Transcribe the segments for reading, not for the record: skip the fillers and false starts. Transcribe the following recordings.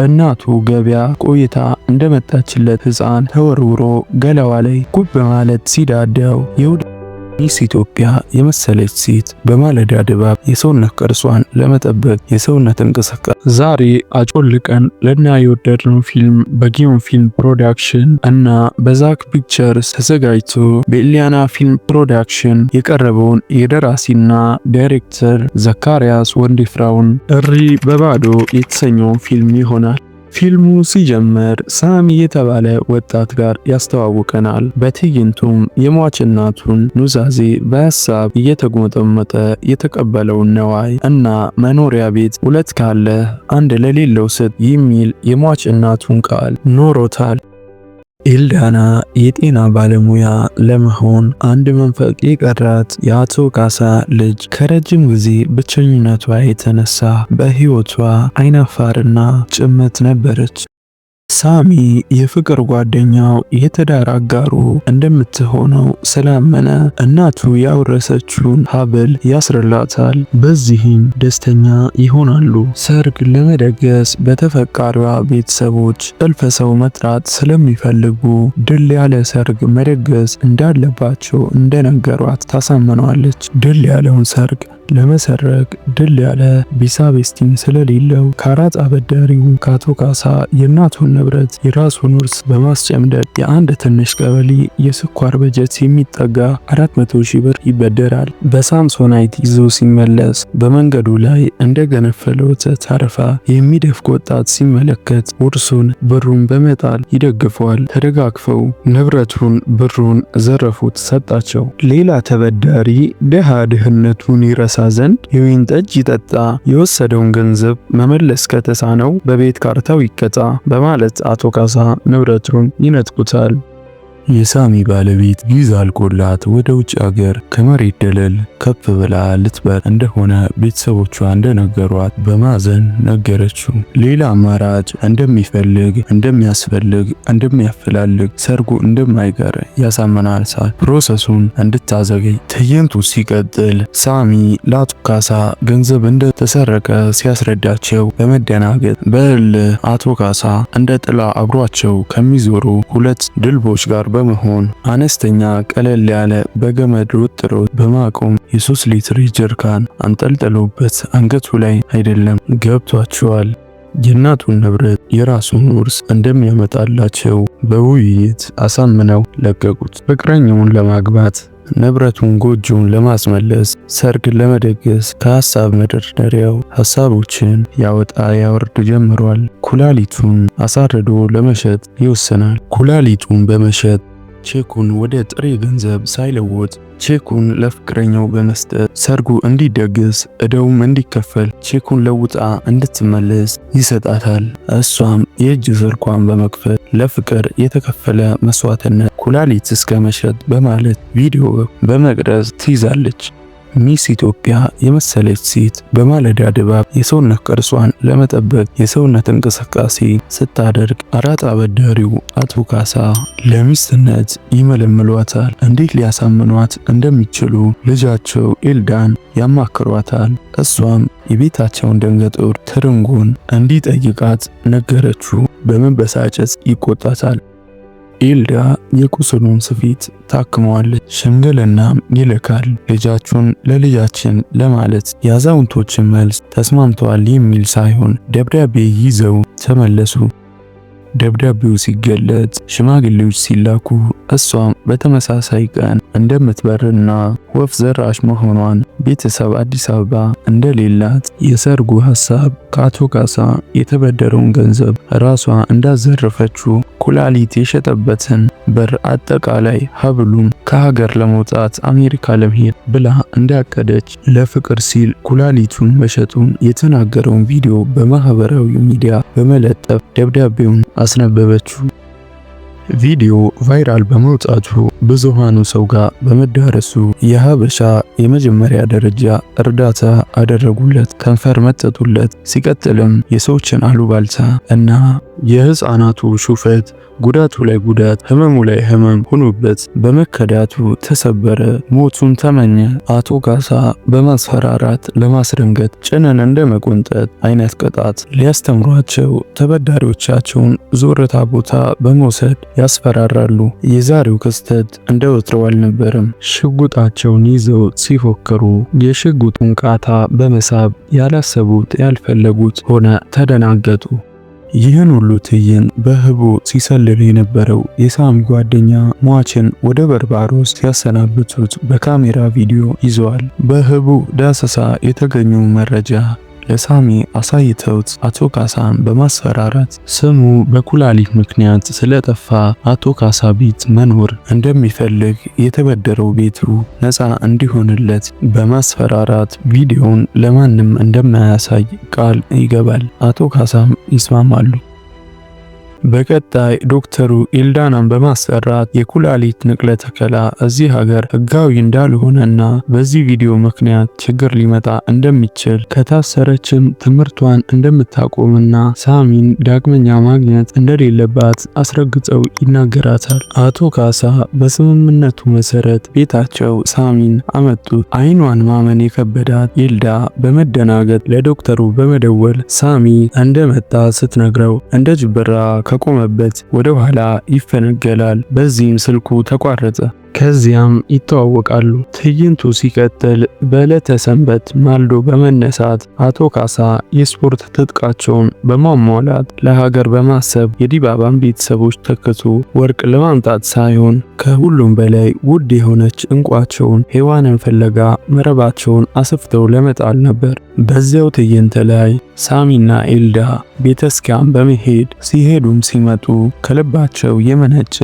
እናቱ ገበያ ቆይታ እንደመጣችለት ሕፃን ተወርውሮ ገላዋ ላይ ጉብ ማለት ሲዳዳው ሚስ ኢትዮጵያ የመሰለች ሴት በማለዳ ድባብ የሰውነት ቅርጿን ለመጠበቅ የሰውነት እንቅስቃሴ ዛሬ አጮልቀን ልናይ የወደድነው ፊልም በጊዮን ፊልም ፕሮዳክሽን እና በዛክ ፒክቸርስ ተዘጋጅቶ በኢሊያና ፊልም ፕሮዳክሽን የቀረበውን የደራሲና ዳይሬክተር ዘካሪያስ ወንድይፍራውን እሪ በባዶ የተሰኘውን ፊልም ይሆናል። ፊልሙ ሲጀምር ሳሚ የተባለ ወጣት ጋር ያስተዋውቀናል። በትዕይንቱም የሟች እናቱን ኑዛዜ በሀሳብ እየተጎመጠመጠ የተቀበለውን ነዋይ እና መኖሪያ ቤት ሁለት ካለ አንድ ለሌለው ስጥ የሚል የሟች እናቱን ቃል ኖሮታል። ኤልዳና የጤና ባለሙያ ለመሆን አንድ መንፈቅ የቀራት የአቶ ካሳ ልጅ ከረጅም ጊዜ ብቸኝነቷ የተነሳ በሕይወቷ አይናፋርና ጭምት ነበረች። ሳሚ የፍቅር ጓደኛው የትዳር አጋሩ እንደምትሆነው ስላመነ እናቱ ያወረሰችውን ሀብል ያስርላታል። በዚህም ደስተኛ ይሆናሉ። ሰርግ ለመደገስ በተፈቃሪዋ ቤተሰቦች እልፍ ሰው መጥራት ስለሚፈልጉ ድል ያለ ሰርግ መደገስ እንዳለባቸው እንደነገሯት ታሳምነዋለች። ድል ያለውን ሰርግ ለመሰረቅ ድል ያለ ቢሳቤስቲን ስለሌለው ከአራጣ አበዳሪው ከአቶ ካሳ የእናቱን ንብረት የራሱን ውርስ በማስጨምደድ የአንድ ትንሽ ቀበሌ የስኳር በጀት የሚጠጋ 400,000 ብር ይበደራል። በሳምሶናይት ይዞ ሲመለስ በመንገዱ ላይ እንደገነፈለ ወተት አረፋ የሚደፍቅ ወጣት ሲመለከት ውርሱን ብሩን በመጣል ይደግፈዋል። ተደጋግፈው ንብረቱን ብሩን ዘረፉት፣ ሰጣቸው። ሌላ ተበዳሪ ድሃ ድህነቱን ይረሳ ዘንድ የወይን ጠጅ ይጠጣ፣ የወሰደውን ገንዘብ መመለስ ከተሳነው በቤት ካርታው ይቀጣ በማለት አቶ ካሳ ንብረቱን ይነጥቁታል። የሳሚ ባለቤት ጊዜ አልቆላት ወደ ውጭ ሀገር ከመሬት ደለል ከፍ ብላ ልትበር እንደሆነ ቤተሰቦቿ እንደነገሯት በማዘን ነገረችው። ሌላ አማራጭ እንደሚያፈላልግ ሰርጉ እንደማይቀር ያሳመናታል። ፕሮሰሱን እንድታዘገይ ትዕይንቱ ሲቀጥል ሳሚ ለአቶ ካሳ ገንዘብ እንደተሰረቀ ሲያስረዳቸው በመደናገጥ በእልህ አቶ ካሳ እንደ ጥላ አብሯቸው ከሚዞሩ ሁለት ድልቦች ጋር በመሆን አነስተኛ ቀለል ያለ በገመድ ወጥሮ በማቆም የ3 ሊትር ጀሪካን አንጠልጥሎበት አንገቱ ላይ አይደለም ገብቷቸዋል። የእናቱን ንብረት የራሱን ውርስ እንደሚያመጣላቸው በውይይት አሳምነው ለቀቁት። ፍቅረኛውን ለማግባት ንብረቱን ጎጆውን ለማስመለስ ሰርግ ለመደገስ ከሐሳብ መደርደሪያው ሐሳቦችን ያወጣ ያወርድ ጀምሯል። ኩላሊቱን አሳርዶ ለመሸጥ ይወሰናል። ኩላሊቱን በመሸጥ ቼኩን ወደ ጥሬ ገንዘብ ሳይለወጥ ቼኩን ለፍቅረኛው በመስጠት ሰርጉ እንዲደገስ እዳውም እንዲከፈል ቼኩን ለውጣ እንድትመለስ ይሰጣታል። እሷም የእጅ ስልኳን በመክፈል ለፍቅር የተከፈለ መስዋዕትነት ኩላሊት እስከ መሸጥ በማለት ቪዲዮ በመቅረጽ ትይዛለች። ሚስ ኢትዮጵያ የመሰለች ሴት በማለዳ ድባብ የሰውነት ቅርጿን ለመጠበቅ የሰውነት እንቅስቃሴ ስታደርግ አራጣ አበዳሪው አቶ ካሳ ለሚስትነት ይመለምሏታል። እንዴት ሊያሳምኗት እንደሚችሉ ልጃቸው ኤልዳን ያማክሯታል። እሷም የቤታቸውን ደንገጡር ትርንጎን እንዲጠይቃት ነገረችው። በመበሳጨት ይቆጣታል። ኤልዳ የቁስሉን ስፌት ታክመዋለች። ሽምግልናም ይልካል። ልጃችሁን ለልጃችን ለማለት የአዛውንቶችን መልስ ተስማምተዋል የሚል ሳይሆን ደብዳቤ ይዘው ተመለሱ። ደብዳቤው ሲገለጽ ሽማግሌዎች ሲላኩ እሷም በተመሳሳይ ቀን እንደምትበርና ወፍ ዘራሽ መሆኗን ቤተሰብ አዲስ አበባ እንደሌላት የሰርጉ ሐሳብ ከአቶ ካሳ የተበደረውን ገንዘብ ራሷ እንዳዘረፈችው ኩላሊት የሸጠበትን በር አጠቃላይ ሀብሉን ከሀገር ለመውጣት አሜሪካ ለመሄድ ብላ እንዳቀደች ለፍቅር ሲል ኩላሊቱን መሸጡን የተናገረውን ቪዲዮ በማህበራዊ ሚዲያ በመለጠፍ ደብዳቤውን አስነበበችው። ቪዲዮ ቫይራል በመውጣቱ ብዙሃኑ ሰው ጋር በመዳረሱ የሀበሻ የመጀመሪያ ደረጃ እርዳታ አደረጉለት፣ ከንፈር መጠጡለት። ሲቀጥልም የሰዎችን አሉባልታ እና የህፃናቱ ሹፈት ጉዳቱ ላይ ጉዳት፣ ህመሙ ላይ ህመም ሆኖበት በመከዳቱ ተሰበረ፣ ሞቱን ተመኘ። አቶ ካሳ በማስፈራራት ለማስደንገጥ ጭንን እንደ መቆንጠጥ አይነት ቅጣት ሊያስተምሯቸው ተበዳሪዎቻቸውን ዞረታ ቦታ በመውሰድ ያስፈራራሉ። የዛሬው ክስተት እንደ ወትሮው አልነበረም። ሽጉጣቸውን ይዘው ሲፎክሩ የሽጉጡን ቃታ በመሳብ ያላሰቡት ያልፈለጉት ሆነ፣ ተደናገጡ። ይህን ሁሉ ትዕይንት በህቡ ሲሰልል የነበረው የሳሚ ጓደኛ ሟችን ወደ በርባሮስ ሲያሰናብቱት በካሜራ ቪዲዮ ይዘዋል። በህቡ ዳሰሳ የተገኘው መረጃ ለሳሚ አሳይተውት አቶ ካሳን በማስፈራራት ስሙ በኩላሊት ምክንያት ስለጠፋ አቶ ካሳ ቤት መኖር እንደሚፈልግ የተበደረው ቤቱ ነፃ እንዲሆንለት በማስፈራራት ቪዲዮውን ለማንም እንደማያሳይ ቃል ይገባል። አቶ ካሳም ይስማማሉ። በቀጣይ ዶክተሩ ኤልዳናን በማሰራት የኩላሊት ንቅለ ተከላ እዚህ ሀገር ህጋዊ እንዳልሆነና በዚህ ቪዲዮ ምክንያት ችግር ሊመጣ እንደሚችል ከታሰረችም ትምህርቷን እንደምታቆምና ሳሚን ዳግመኛ ማግኘት እንደሌለባት አስረግጠው ይናገራታል። አቶ ካሳ በስምምነቱ መሰረት ቤታቸው ሳሚን አመጡት። አይኗን ማመን የከበዳት ኤልዳ በመደናገጥ ለዶክተሩ በመደወል ሳሚ እንደመጣ ስትነግረው እንደ ጅብራ ከቆመበት ወደ ኋላ ይፈነገላል። በዚህም ስልኩ ተቋረጠ። ከዚያም ይተዋወቃሉ። ትዕይንቱ ሲቀጥል በዕለተ ሰንበት ማልዶ በመነሳት አቶ ካሳ የስፖርት ትጥቃቸውን በማሟላት ለሀገር በማሰብ የዲባባን ቤተሰቦች ተክቶ ወርቅ ለማምጣት ሳይሆን ከሁሉም በላይ ውድ የሆነች እንቋቸውን ሔዋንን ፍለጋ መረባቸውን አስፍተው ለመጣል ነበር። በዚያው ትዕይንት ላይ ሳሚና ኤልዳ ቤተክርስቲያን በመሄድ ሲሄዱም ሲመጡ ከልባቸው የመነጨ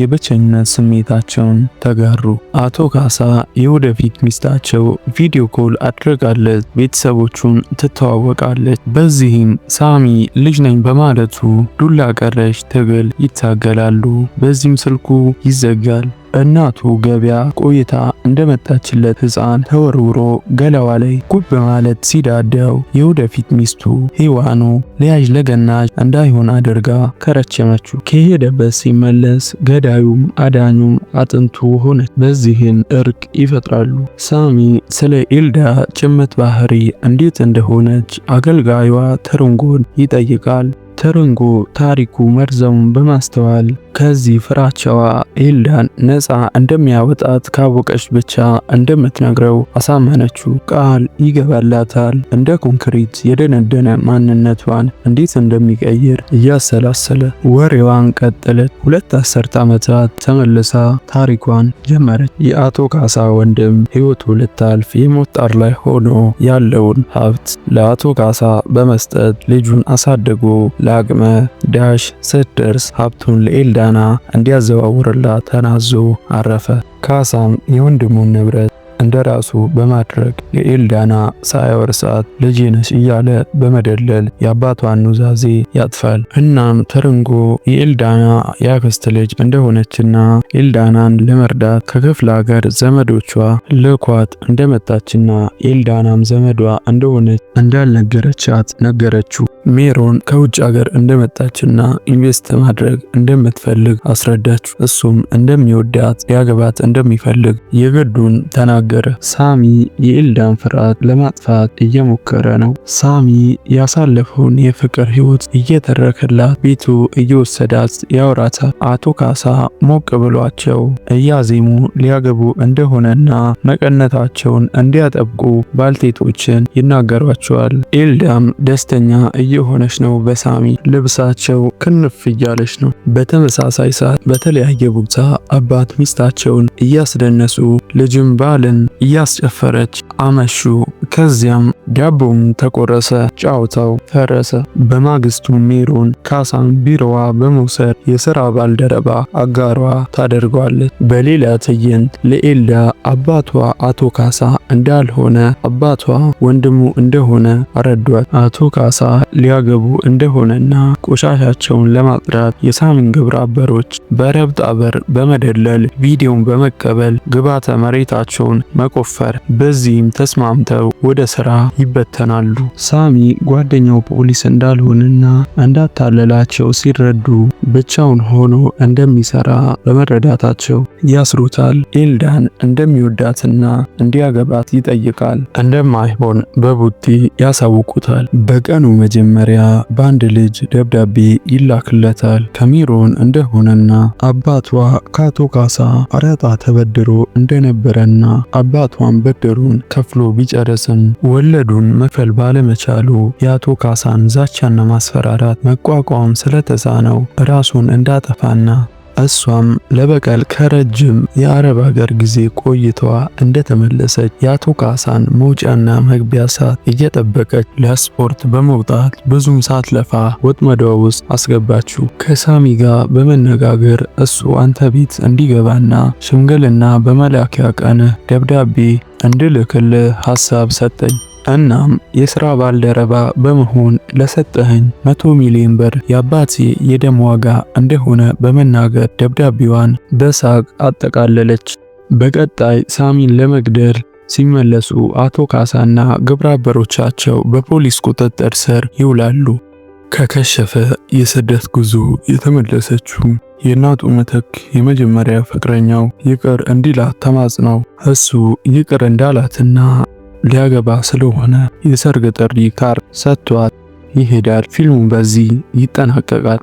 የብቸኝነት ስሜታቸውን ተጋሩ። አቶ ካሳ የወደፊት ሚስታቸው ቪዲዮ ኮል አድርጋለት ቤተሰቦቹን ትተዋወቃለች። በዚህም ሳሚ ልጅ ነኝ በማለቱ ዱላ ቀረሽ ትግል ይታገላሉ። በዚህም ስልኩ ይዘጋል። እናቱ ገበያ ቆይታ እንደመጣችለት ሕፃን ተወርውሮ ገላዋ ላይ ጉብ ማለት ሲዳዳው የወደፊት ሚስቱ ሔዋኑ ለያዥ ለገናዥ እንዳይሆን አድርጋ ከረቸመችው። ከሄደበት ሲመለስ ገዳዩም አዳኙም አጥንቱ ሆነች። በዚህም እርቅ ይፈጥራሉ። ሳሚ ስለ ኤልዳ ጭምት ባህሪ እንዴት እንደሆነች አገልጋዩዋ ተርንጎን ይጠይቃል። ተርንጎ ታሪኩ መርዘሙን በማስተዋል ከዚህ ፍራቻዋ ኤልዳን ነፃ እንደሚያወጣት ካወቀች ብቻ እንደምትነግረው አሳመነችው። ቃል ይገባላታል። እንደ ኮንክሪት የደነደነ ማንነቷን እንዴት እንደሚቀይር እያሰላሰለ ወሬዋን ቀጠለች። 2 አስርት ዓመታት ተመልሳ ታሪኳን ጀመረች። የአቶ ካሳ ወንድም ሕይወቱ ልታልፍ የሞት ጣር ላይ ሆኖ ያለውን ሀብት ለአቶ ካሳ በመስጠት ልጁን አሳድጎ ለአቅመ ዳሽ ስትደርስ ሀብቱን ለኤልዳና እንዲያዘዋውርላት ተናዞ አረፈ። ካሳም የወንድሙን ንብረት እንደራሱ በማድረግ የኤልዳና ሳያወርሳት ልጄ ነሽ እያለ በመደለል የአባቷን ኑዛዜ ያጥፋል። እናም ተርንጎ የኤልዳና ያክስት ልጅ እንደሆነችና ኤልዳናን ለመርዳት ከክፍለ ሀገር ዘመዶቿ ልኳት እንደመጣችና ኤልዳናም ዘመዷ እንደሆነች እንዳልነገረቻት ነገረችው። ሜሮን ከውጭ ሀገር እንደመጣችና ኢንቨስት ማድረግ እንደምትፈልግ አስረዳችው። እሱም እንደሚወዳት ያገባት እንደሚፈልግ የግዱን ተናገረ። ሳሚ የኤልዳን ፍርሃት ለማጥፋት እየሞከረ ነው። ሳሚ ያሳለፈውን የፍቅር ህይወት እየተረከላት ቤቱ እየወሰዳት ያወራታል። አቶ ካሳ ሞቅ ብሏቸው እያዜሙ ሊያገቡ እንደሆነና መቀነታቸውን እንዲያጠብቁ ባልቴቶችን ይናገሯቸዋል። ኤልዳም ደስተኛ እየሆነች ነው። በሳሚ ልብሳቸው ክንፍ እያለች ነው። በተመሳሳይ ሰዓት በተለያየ ቦታ አባት ሚስታቸውን እያስደነሱ ልጅም ባልን እያስጨፈረች አመሹ። ከዚያም ዳቦም ተቆረሰ፣ ጫውታው ፈረሰ። በማግስቱ ሜሮን ካሳን ቢሮዋ በመውሰድ የሥራ ባልደረባ አጋሯ ታደርጓለች። በሌላ ትዕይንት ለኤልዳ አባቷ አቶ ካሳ እንዳልሆነ አባቷ ወንድሙ እንደሆነ አረዷት። አቶ ካሳ ሊያገቡ እንደሆነና ቆሻሻቸውን ለማጽዳት የሳሚን ግብረ አበሮች በረብጣ በር በመደለል ቪዲዮን በመቀበል ግብዓተ መሬታቸውን መቆፈር። በዚህም ተስማምተው ወደ ስራ ይበተናሉ። ሳሚ ጓደኛው ፖሊስ እንዳልሆነና እንዳታለላቸው ሲረዱ ብቻውን ሆኖ እንደሚሰራ በመረዳታቸው ያስሩታል። ኤልዳን እንደሚወዳትና እንዲያገባት ይጠይቃል። እንደማይሆን በቡጢ ያሳውቁታል። በቀኑ መጀመሪያ በአንድ ልጅ ደብዳቤ ይላክለታል። ከሚሮን እንደሆነና አባቷ ከአቶ ካሳ አራጣ ተበድሮ እንደነበረና አባቷን ብድሩን ከፍሎ ቢጨርስም ወለዱን መክፈል ባለመቻሉ የአቶ ካሳን ዛቻና ማስፈራራት መቋቋም ስለተሳነው ራሱን እንዳጠፋና እሷም ለበቀል ከረጅም የአረብ ሀገር ጊዜ ቆይታዋ እንደተመለሰች የአቶ ካሳን መውጫና መግቢያ ሰዓት እየጠበቀች ለስፖርት በመውጣት ብዙም ሳትለፋ ወጥመዷ ውስጥ አስገባችው። ከሳሚ ጋር በመነጋገር እሱ አንተ ቤት እንዲገባና ሽምግልና በመላኪያ ቀንህ ደብዳቤ እንድልክልህ ሐሳብ ሰጠኝ። እናም የሥራ ባልደረባ በመሆን ለሰጠኸኝ 100 ሚሊዮን ብር የአባቴ የደም ዋጋ እንደሆነ በመናገር ደብዳቤዋን በሳቅ አጠቃለለች። በቀጣይ ሳሚን ለመግደል ሲመለሱ አቶ ካሳና ግብረአበሮቻቸው በፖሊስ ቁጥጥር ስር ይውላሉ። ከከሸፈ የስደት ጉዞ የተመለሰችው የእናቱ ምትክ የመጀመሪያ ፍቅረኛው ይቅር እንዲላት ተማጽነው እሱ ይቅር እንዳላትና ሊያገባ ስለሆነ የሰርግ ጥሪ ካርድ ሰጥቷት ይሄዳል። ፊልሙ በዚህ ይጠናቀቃል።